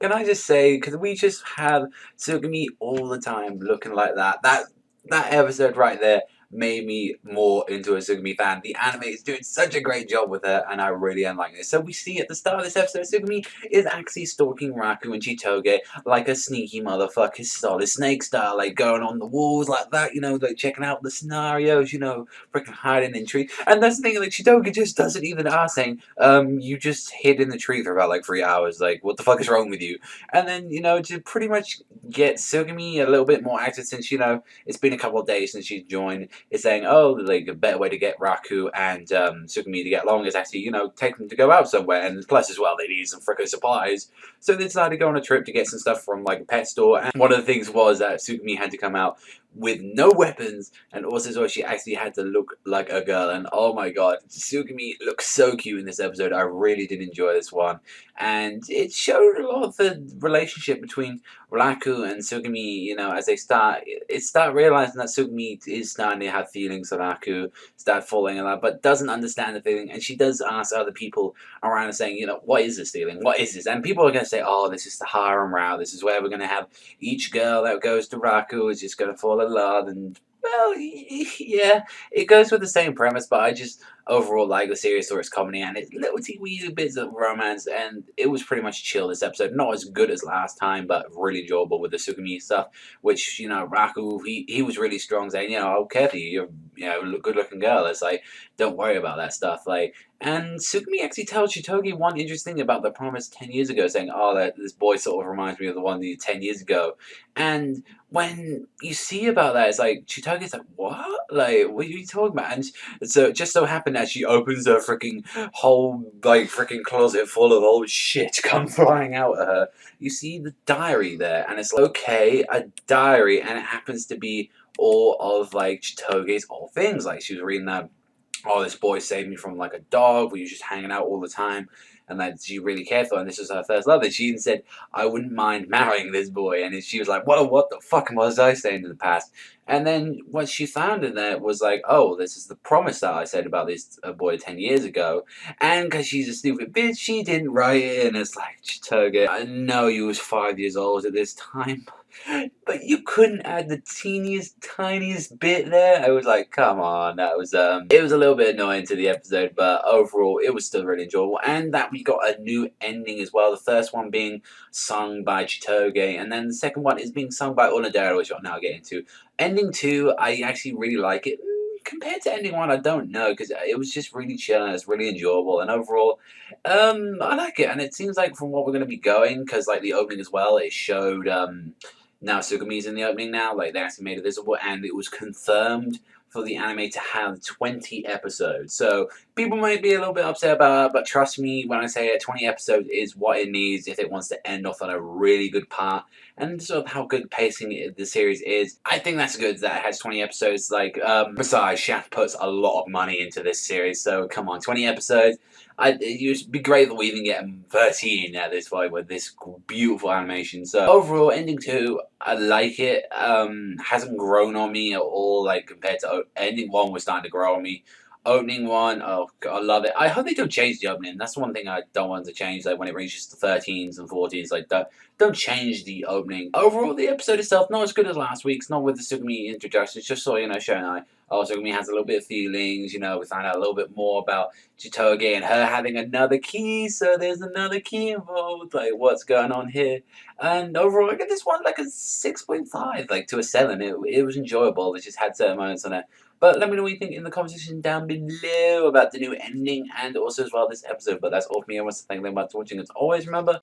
can I just say, because we just have Sugimi all the time looking like that. That episode right there made me more into a Sugimi fan. The anime is doing such a great job with her, and I really am liking this. So we see at the start of this episode, Sugimi is actually stalking Raku and Chitoge like a sneaky motherfucker, solid snake style, like going on the walls like that, like checking out the scenarios, freaking hiding in trees. And that's the thing, like Chitoge just doesn't even ask, saying, you just hid in the tree for about like 3 hours, like what the fuck is wrong with you? And then, to pretty much get Sugimi a little bit more active since, it's been a couple of days since she's joined, is saying, oh, like a better way to get Raku and Sugimi to get along is actually, take them to go out somewhere. And plus, as well, they need some frickin' supplies. So they decided to go on a trip to get some stuff from like a pet store. And one of the things was that Sugimi had to come out with no weapons, and also so she actually had to look like a girl. And oh my god, Sugimi looks so cute in this episode. I really did enjoy this one, and it showed a lot of the relationship between Raku and Sugimi, as they start realizing that Sugimi is starting to have feelings for Raku, start falling in love, but doesn't understand the feeling. And she does ask other people around and saying, what is this feeling? What is this? And people are going to say, oh, this is the harem route. This is where we're going to have each girl that goes to Raku is just going to fall in love. And, well, yeah, it goes with the same premise, but I just overall like the series for its comedy and its little teeny bits of romance, and it was pretty much chill this episode. Not as good as last time, but really enjoyable with the Sugimi stuff, which, Raku, he was really strong, saying, I'll care for you, you're a good looking girl. It's like, don't worry about that stuff, like. And Sugimi actually tells Chitoge one interesting thing about the promise 10 years ago, saying, oh, that this boy sort of reminds me of the one 10 years ago. And when you see about that, it's like, Chitoge's like, what? Like, what are you talking about? And so it just so happened that she opens her freaking whole, like, freaking closet full of old shit come flying out at her. You see the diary there, and it's like, okay, a diary, and it happens to be all of, like, Chitoge's old things. Like, she was reading that, oh, this boy saved me from like a dog. We were just hanging out all the time, and that she really cared for. And this was her first love. And she even said, "I wouldn't mind marrying this boy." And she was like, "Well, what the fuck was I saying in the past?" And then what she found in there was like, "Oh, this is the promise that I said about this boy 10 years ago." And because she's a stupid bitch, she didn't write it. And it's like, Chitoge, I know you was 5 years old at this time, but you couldn't add the teeniest, tiniest bit there. I was like, come on, that was it was a little bit annoying to the episode, but overall, it was still really enjoyable. And that we got a new ending as well. The first one being sung by Chitoge, and then the second one is being sung by Onodera, which I'll now get into. Ending 2, I actually really like it. Compared to ending 1, I don't know, because it was just really chill and it's really enjoyable. And overall, I like it. And it seems like from what we're going to be going, because like the opening as well, it showed now Sugumi's in the opening now, like they actually made it visible, and it was confirmed for the anime to have 20 episodes. So people might be a little bit upset about it, but trust me when I say it, 20 episodes is what it needs if it wants to end off on a really good part. And sort of how good pacing the series is, I think that's good that it has 20 episodes. Like, besides, Shaft puts a lot of money into this series, so come on, 20 episodes. It would be great that we even get 13 at this point with this beautiful animation. So overall, ending 2, I like it. Hasn't grown on me at all. Like compared to ending 1, was starting to grow on me. Opening 1, oh god, I love it. I hope they don't change the opening. That's one thing I don't want to change. Like when it reaches the 13s and 14s, like don't change the opening. Overall, the episode itself not as good as last week's. Not with the Sugimi introduction. It's just so showing like, oh, Sugimi has a little bit of feelings. We find out a little bit more about Chitoge and her having another key. So there's another key involved. Like what's going on here? And overall, I give this one like a 6.5, like to a 7. It was enjoyable. It just had certain moments on it. But let me know what you think in the comment section down below about the new ending and also as well this episode. But that's all for me. I want to thank them for watching. As always, remember,